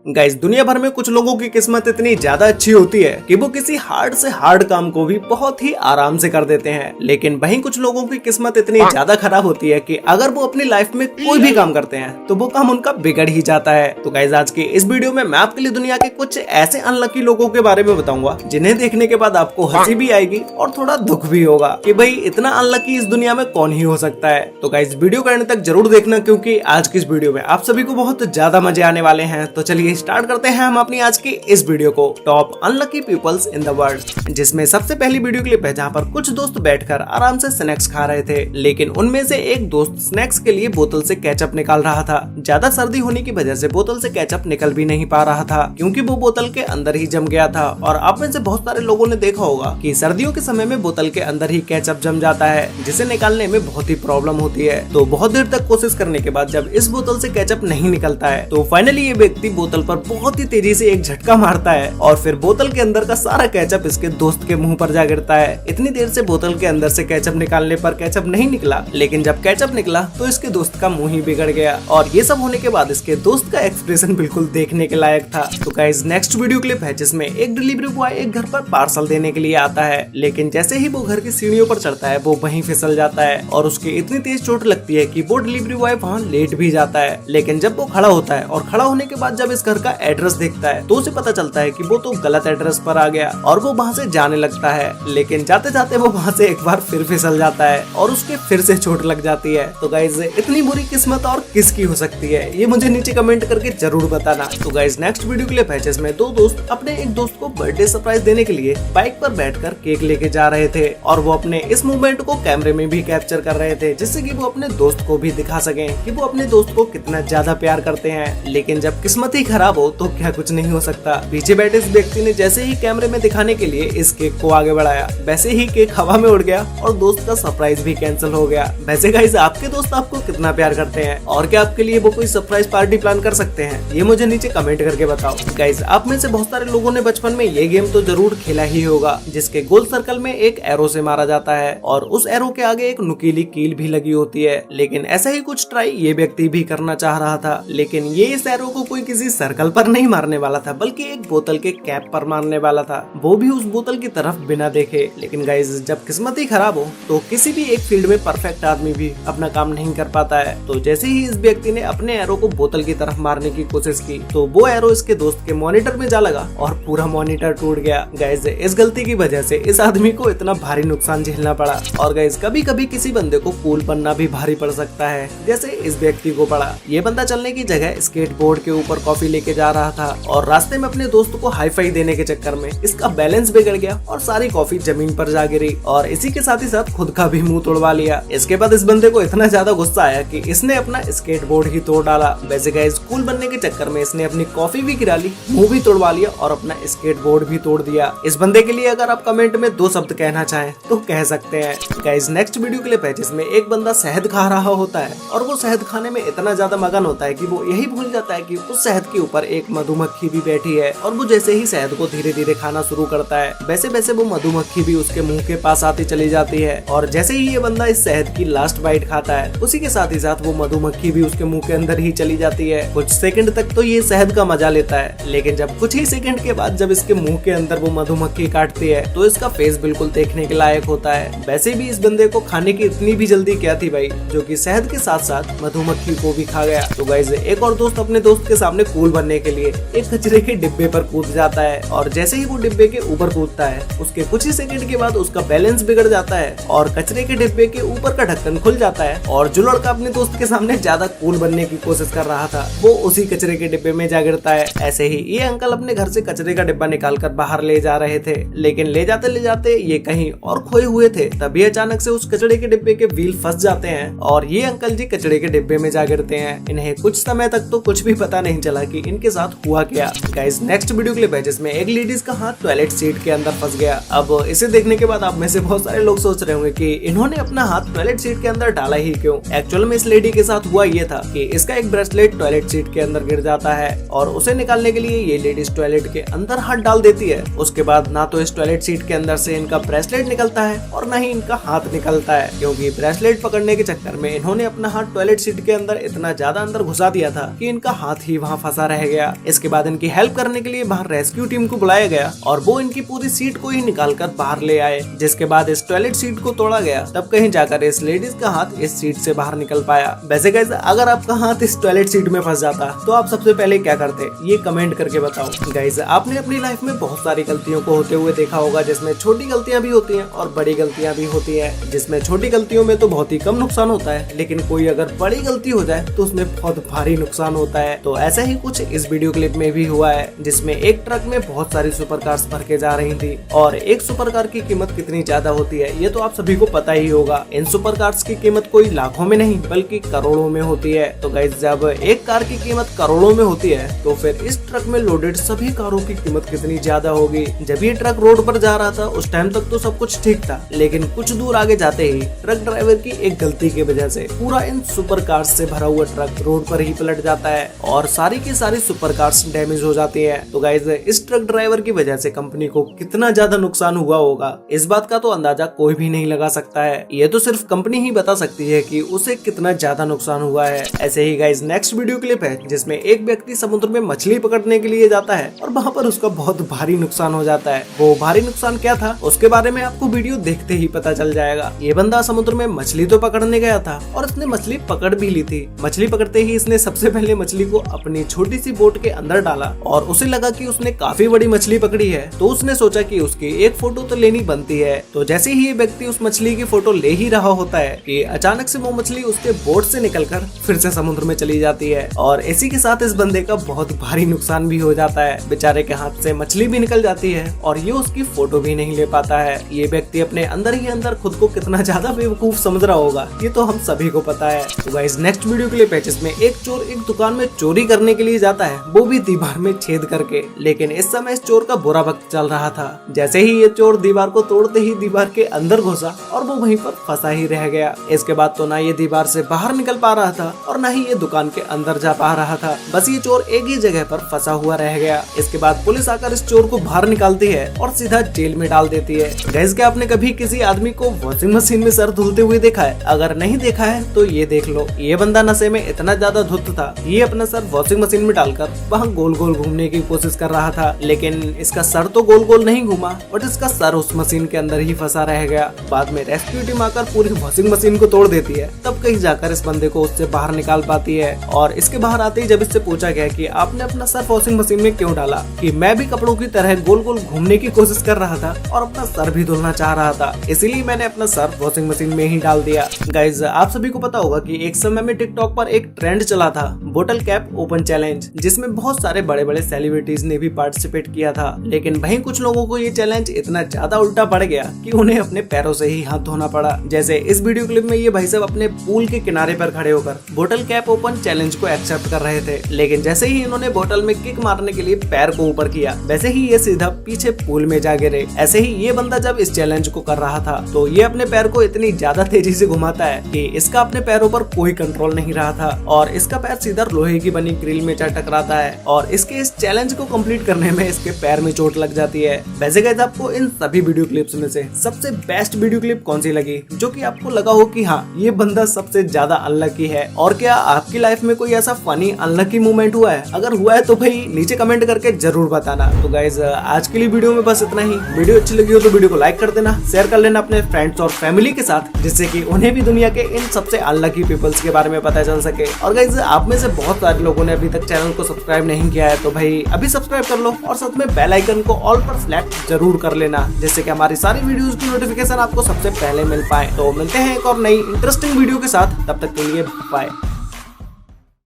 Guys, दुनिया भर में कुछ लोगों की किस्मत इतनी ज्यादा अच्छी होती है कि वो किसी हार्ड से हार्ड काम को भी बहुत ही आराम से कर देते हैं, लेकिन वहीं कुछ लोगों की किस्मत इतनी ज्यादा खराब होती है कि अगर वो अपनी लाइफ में कोई भी काम करते हैं तो वो काम उनका बिगड़ ही जाता है। तो गाइस, आज की इस वीडियो में मैं आपके लिए दुनिया के कुछ ऐसे अनलकी लोगों के बारे में बताऊंगा जिन्हें देखने के बाद आपको हंसी भी आएगी और थोड़ा दुख भी होगा कि भाई इतना अनलकी इस दुनिया में कौन ही हो सकता है। तो गाइस, वीडियो करने तक जरूर देखना, क्योंकि आज की इस वीडियो में आप सभी को बहुत ज्यादा मजे आने वाले हैं। तो चलिए स्टार्ट करते हैं हम अपनी आज की इस वीडियो को, top unlucky peoples in the world, जिसमें सबसे पहली वीडियो क्लिप है जहां पर कुछ दोस्त बैठकर आराम से स्नैक्स खा रहे थे, लेकिन उनमें से एक दोस्त स्नैक्स के लिए बोतल से केचप निकाल रहा था। ज्यादा सर्दी होने की वजह से बोतल से केचप निकल भी नहीं पा रहा था, क्योंकि वो बोतल के अंदर ही जम गया था। और आप में से बहुत सारे लोगों ने देखा होगा कि सर्दियों के समय में बोतल के अंदर ही केचप जम जाता है, जिसे निकालने में बहुत ही प्रॉब्लम होती है। तो बहुत देर तक कोशिश करने के बाद जब इस बोतल से केचप नहीं निकलता है तो फाइनली ये व्यक्ति बोतल पर बहुत ही तेजी से एक झटका मारता है और फिर बोतल के अंदर का सारा केचप इसके दोस्त के मुंह पर जा गिरता है। इतनी देर से बोतल के अंदर से केचप निकालने पर केचप नहीं निकला, लेकिन जब केचप निकला तो इसके दोस्त का मुंह ही बिगड़ गया। और ये सब होने के बाद इसके दोस्त का एक्सप्रेशन बिल्कुल देखने के लायक था। तो गाइस, नेक्स्ट वीडियो क्लिप है जिसमें एक डिलीवरी बॉय एक घर पर पार्सल देने के लिए आता है, लेकिन जैसे ही वो घर की सीढ़ियों पर चढ़ता है वो वहीं फिसल जाता है और उसके इतनी तेज चोट लगती है कि वो डिलीवरी बॉय वहाँ लेट भी जाता है। लेकिन जब वो खड़ा होता है और खड़ा होने के बाद जब इस घर का एड्रेस देखता है तो उसे पता चलता है कि वो तो गलत एड्रेस पर आ गया और वो वहाँ से जाने लगता है, लेकिन जाते जाते वो वहाँ से एक बार फिर फिसल जाता है और उसके फिर से चोट लग जाती है। तो गाइस, इतनी बुरी किस्मत और किसकी हो सकती है, ये मुझे नीचे कमेंट करके जरूर बताना। तो गाइस, नेक्स्ट वीडियो क्लिप है जिसमें दो दोस्त अपने एक दोस्त को बर्थडे सरप्राइज देने के लिए बाइक पर बैठकर केक लेके जा रहे थे और वो अपने इस मूवमेंट को कैमरे में भी कैप्चर कर रहे थे, जिससे कि वो अपने दोस्त को भी दिखा सकें कि वो अपने दोस्त को कितना ज्यादा प्यार करते हैं। लेकिन जब किस्मत ही खराब हो तो क्या कुछ नहीं हो सकता। पीछे बैठे इस व्यक्ति ने जैसे ही कैमरे में दिखाने के लिए इस केक को आगे बढ़ाया, वैसे ही केक हवा में उड़ गया और दोस्त का सरप्राइज भी कैंसिल हो गया। वैसे गाइस, आपके दोस्त आपको कितना प्यार करते हैं और क्या आपके लिए वो कोई सरप्राइज पार्टी प्लान कर सकते हैं, ये मुझे नीचे कमेंट करके बताओ। गाइस, आप में से बहुत सारे लोगों ने बचपन में ये गेम तो जरूर खेला ही होगा, जिसके गोल सर्कल में एक एरो से मारा जाता है और उस एरो के आगे एक नुकीली कील भी लगी होती है। लेकिन ऐसा ही कुछ ट्राई ये व्यक्ति भी करना चाह रहा था, लेकिन ये इस एरो को कोई किसी सर्कल पर नहीं मारने वाला था, बल्कि एक बोतल के कैप पर मारने वाला था, वो भी उस बोतल की तरफ बिना देखे। लेकिन गाइस, जब किस्मत ही खराब हो तो किसी भी एक फील्ड में परफेक्ट आदमी भी अपना काम नहीं कर पाता है। तो जैसे ही इस व्यक्ति ने अपने एरो को बोतल की तरफ मारने की कोशिश की तो वो एरो इसके दोस्त के मॉनिटर में जा लगा और पूरा मॉनिटर टूट गया। गाइस, इस गलती की वजह से इस आदमी को इतना भारी नुकसान झेलना पड़ा। और गाइस, कभी कभी किसी बंदे को कूल बनना भी भारी पड़ सकता है, जैसे इस व्यक्ति को पड़ा। ये बंदा चलने की जगह स्केटबोर्ड के ऊपर कॉफी लेके जा रहा था और रास्ते में अपने दोस्त को हाई फाई देने के चक्कर में इसका बैलेंस बिगड़ गया और सारी कॉफी जमीन पर जा गिरी और इसी के साथ ही साथ खुद का भी मुंह तोड़वा लिया। इसके बाद इस बंदे को इतना ज्यादा गुस्सा आया कि इसने अपना स्केटबोर्ड ही तोड़ डाला। वैसे गाइस, कूल बनने के चक्कर में इसने अपनी कॉफी भी गिरा ली, मुंह भी तोड़वा लिया और अपना स्केटबोर्ड भी तोड़ दिया। इस बंदे के लिए अगर आप कमेंट में 2 शब्द कहना चाहें तो कह सकते हैं। गाइस, नेक्स्ट वीडियो क्लिप है जिसमें एक बंदा शहद खा रहा होता है और वो शहद खाने में इतना ज्यादा मगन होता है कि वो यही भूल जाता है कि उस शहद के ऊपर एक मधुमक्खी भी बैठी है और वो जैसे ही शहद को धीरे धीरे खाना शुरू करता है वैसे वैसे वो मधुमक्खी भी उसके मुंह के पास आती चली जाती है। और जैसे ही ये बंदा इस शहद की लास्ट बाइट खाता है उसी के साथ ही साथ वो मधुमक्खी भी उसके मुंह के अंदर ही चली जाती है। कुछ सेकंड तक तो ये शहद का मजा लेता है, लेकिन जब कुछ ही सेकंड के बाद जब इसके मुंह के अंदर वो मधुमक्खी काटती है तो इसका फेस बिल्कुल देखने के लायक होता है। वैसे भी इस बंदे को खाने की इतनी भी जल्दी क्या थी भाई, जो कि शहद के साथ साथ मधुमक्खी को भी खा गया। तो गाइस, एक और दोस्त अपने दोस्त के सामने कूल बनने के लिए एक कचरे के डिब्बे पर कूद जाता है और जैसे ही वो डिब्बे के ऊपर कूदता है उसके कुछ ही सेकंड के बाद उसका बैलेंस बिगड़ जाता है और कचरे के डिब्बे के ऊपर का ढक्कन खुल जाता है और जो लड़का अपने दोस्त के सामने ज्यादा कूल बनने की कोशिश कर रहा था वो उसी कचरे के डिब्बे में जा गिरता है। ऐसे ही ये अंकल अपने घर से कचरे का डिब्बा निकाल कर बाहर ले जा रहे थे, लेकिन ले जाते ये कहीं और खोए हुए थे। तभी अचानक से उस कचरे के डिब्बे के व्हील फंस जाते हैं और ये अंकल जी कचरे के डिब्बे में जा गिरते हैं। इन्हें कुछ समय तक तो कुछ भी पता नहीं चला कि इनके साथ हुआ क्या। गाइस, नेक्स्ट वीडियो क्लिप है जिसमें एक लेडीज का हाथ टॉयलेट सीट के अंदर फंस गया। अब इसे देखने के बाद आप में से बहुत सारे लोग सोच रहे होंगे कि इन्होंने अपना हाथ टॉयलेट सीट के अंदर डाला ही क्यों। एक्चुअल में इस लेडी के साथ हुआ ये था कि इसका एक ब्रेसलेट टॉयलेट सीट के अंदर गिर जाता है और उसे निकालने के लिए ये लेडीज टॉयलेट के अंदर हाथ डाल देती है। उसके बाद ना तो इस टॉयलेट सीट के अंदर से इनका ब्रेसलेट निकलता है और ना ही इनका हाथ निकलता है, क्योंकि ब्रेसलेट पकड़ने के चक्कर में इन्होंने अपना हाथ टॉयलेट सीट के अंदर इतना ज्यादा अंदर घुसा दिया था कि इनका हाथ ही वहाँ फंसा रह रह गया। इसके बाद इनकी हेल्प करने के लिए बाहर रेस्क्यू टीम को बुलाया गया और वो इनकी पूरी सीट को ही निकालकर बाहर ले आए। जिसके बाद इस टॉयलेट सीट को तोड़ा गया, तब कहीं जाकर इस लेडीज का हाथ इस सीट से बाहर निकल पाया। वैसे गाइस, अगर आपका हाथ इस टॉयलेट सीट में फंस जाता तो आप सबसे पहले क्या करते, ये कमेंट करके बताओ। गाइस, आपने अपनी लाइफ में बहुत सारी गलतियों को होते हुए देखा होगा, जिसमें छोटी गलतियां भी होती हैं और बड़ी गलतियां भी होती हैं। जिसमें छोटी गलतियों में तो बहुत ही कम नुकसान होता है, लेकिन कोई अगर बड़ी गलती हो जाए तो उसमें बहुत भारी नुकसान होता है। तो ऐसा ही कुछ इस वीडियो क्लिप में भी हुआ है, जिसमें एक ट्रक में बहुत सारी सुपर कार्स भर के जा रही थी और एक सुपर कार की कीमत कितनी ज्यादा होती है ये तो आप सभी को पता ही होगा। इन सुपर कार्स की कीमत कोई लाखों में नहीं बल्कि करोड़ों में होती है। तो गाइस, जब एक कार की कीमत करोड़ों में होती है तो फिर इस ट्रक में लोडेड सभी कारों की कीमत कितनी ज्यादा होगी। जब ये ट्रक रोड पर जा रहा था उस टाइम तक तो सब कुछ ठीक था, लेकिन कुछ दूर आगे जाते ही ट्रक ड्राइवर की एक गलती की वजह से पूरा इन सुपर कार्स से भरा हुआ ट्रक रोड पर ही पलट जाता है और सारी की सारी सुपर कार्स डैमेज हो जाती है। तो गाइस, इस ट्रक ड्राइवर की वजह से कंपनी को कितना ज्यादा नुकसान हुआ होगा, इस बात का तो अंदाजा कोई भी नहीं लगा सकता है। ये तो सिर्फ कंपनी ही बता सकती है कि उसे कितना ज्यादा नुकसान हुआ है। ऐसे ही गाइस, नेक्स्ट वीडियो क्लिप है जिसमें एक व्यक्ति समुद्र में मछली पकड़ने के लिए जाता है और वहाँ पर उसका बहुत भारी नुकसान हो जाता है। वो भारी नुकसान क्या था उसके बारे में आपको वीडियो देखते ही पता चल जाएगा। ये बंदा समुद्र में मछली तो पकड़ने गया था और उसने मछली पकड़ भी ली थी। मछली पकड़ते ही इसने सबसे पहले मछली को अपनी छोटी सी बोट के अंदर डाला और उसे लगा कि उसने काफी बड़ी मछली पकड़ी है, तो उसने सोचा कि उसकी एक फोटो तो लेनी बनती है। तो जैसे ही ये व्यक्ति उस मछली की फोटो ले ही रहा होता है कि अचानक से वो मछली उसके बोट से निकलकर फिर से समुद्र में चली जाती है और इसी के साथ इस बंदे का बहुत भारी नुकसान भी हो जाता है। बेचारे के हाथ से मछली भी निकल जाती है और ये उसकी फोटो भी नहीं ले पाता है। ये व्यक्ति अपने अंदर ही अंदर खुद को कितना ज्यादा बेवकूफ समझ रहा होगा ये तो हम सभी को पता है। तो गाइस, नेक्स्ट वीडियो क्लिप है जिसमें एक चोर एक दुकान में चोरी करने के लिए जाता है, वो भी दीवार में छेद करके। लेकिन इस समय इस चोर का बुरा वक्त चल रहा था। जैसे ही ये चोर दीवार को तोड़ते ही दीवार के अंदर घुसा और वो वहीं पर फंसा ही रह गया। इसके बाद तो ना ये दीवार से बाहर निकल पा रहा था और ना ही ये दुकान के अंदर जा पा रहा था। बस ये चोर एक ही जगह पर फंसा हुआ रह गया। इसके बाद पुलिस आकर इस चोर को बाहर निकालती है और सीधा जेल में डाल देती है। गाइस, क्या आपने कभी किसी आदमी को वॉशिंग मशीन में सर धुलते हुए देखा है? अगर नहीं देखा है तो ये देख लो। ये बंदा नशे में इतना ज्यादा धुत था, ये अपना सर वॉशिंग मशीन में डालकर वहाँ गोल गोल घूमने की कोशिश कर रहा था, लेकिन इसका सर तो गोल गोल नहीं घूमा बट इसका सर उस मशीन के अंदर ही फंसा रह गया। बाद में रेस्क्यू टीम आकर पूरी वॉशिंग मशीन को तोड़ देती है, तब कहीं जाकर इस बंदे को उससे बाहर निकाल पाती है। और इसके बाहर आते ही जब इससे पूछा गया कि आपने अपना सर वॉशिंग मशीन में क्यों डाला, कि मैं भी कपड़ों की तरह गोल गोल घूमने की कोशिश कर रहा था और अपना सर भी धुलना चाह रहा था, इसीलिए मैंने अपना सर वॉशिंग मशीन में ही डाल दिया। गाइस, आप सभी को पता होगा कि एक समय में टिकटॉक पर एक ट्रेंड चला था, बोतल कैप ओपन चैलेंज, जिसमें बहुत सारे बड़े बड़े सेलिब्रिटीज ने भी पार्टिसिपेट किया था। लेकिन वहीं कुछ लोगों को ये चैलेंज इतना ज्यादा उल्टा पड़ गया कि उन्हें अपने पैरों से ही हाथ धोना पड़ा। जैसे इस वीडियो क्लिप में ये भाई साहब अपने पूल के किनारे पर खड़े होकर बोतल कैप ओपन चैलेंज को एक्सेप्ट कर रहे थे, लेकिन जैसे ही इन्होंने बोतल में किक मारने के लिए पैर को ऊपर किया, वैसे ही ये सीधा पीछे पूल में जा गिरे। ऐसे ही ये बंदा जब इस चैलेंज को कर रहा था तो ये अपने पैर को इतनी ज्यादा तेजी से घुमाता है कि इसका अपने पैरों पर कोई कंट्रोल नहीं रहा था और इसका पैर सीधा लोहे की बनी ग्रिल में जा टकराता है और इसके इस चैलेंज को कंप्लीट करने में इसके पैर में चोट लग जाती है। वैसे गाइस, आपको इन सभी वीडियो क्लिप्स में से सबसे बेस्ट वीडियो क्लिप कौन सी लगी, जो कि आपको लगा हो कि हाँ ये बंदा सबसे ज्यादा अनलकी है? और क्या आपकी लाइफ में कोई ऐसा फनी अनलकी मोमेंट हुआ है? अगर हुआ है तो भाई नीचे कमेंट करके जरूर बताना। तो गाइस, आज के लिए वीडियो में बस इतना ही। वीडियो अच्छी लगी हो तो वीडियो को लाइक कर देना, शेयर कर लेना अपने फ्रेंड्स और फैमिली के साथ, जिससे कि उन्हें भी दुनिया के इन सबसे अनलकी पीपल्स के बारे में पता चल सके। और गाइस, आप में से बहुत सारे लोगों ने अभी तक चैनल को सब्सक्राइब नहीं किया है तो भाई अभी सब्सक्राइब कर लो और साथ में बेल आइकन को ऑल पर सेलेक्ट जरूर कर लेना, जिससे कि हमारी सारी वीडियोस की नोटिफिकेशन आपको सबसे पहले मिल पाए। तो मिलते हैं एक और नई इंटरेस्टिंग वीडियो के साथ, तब तक के लिए बाय।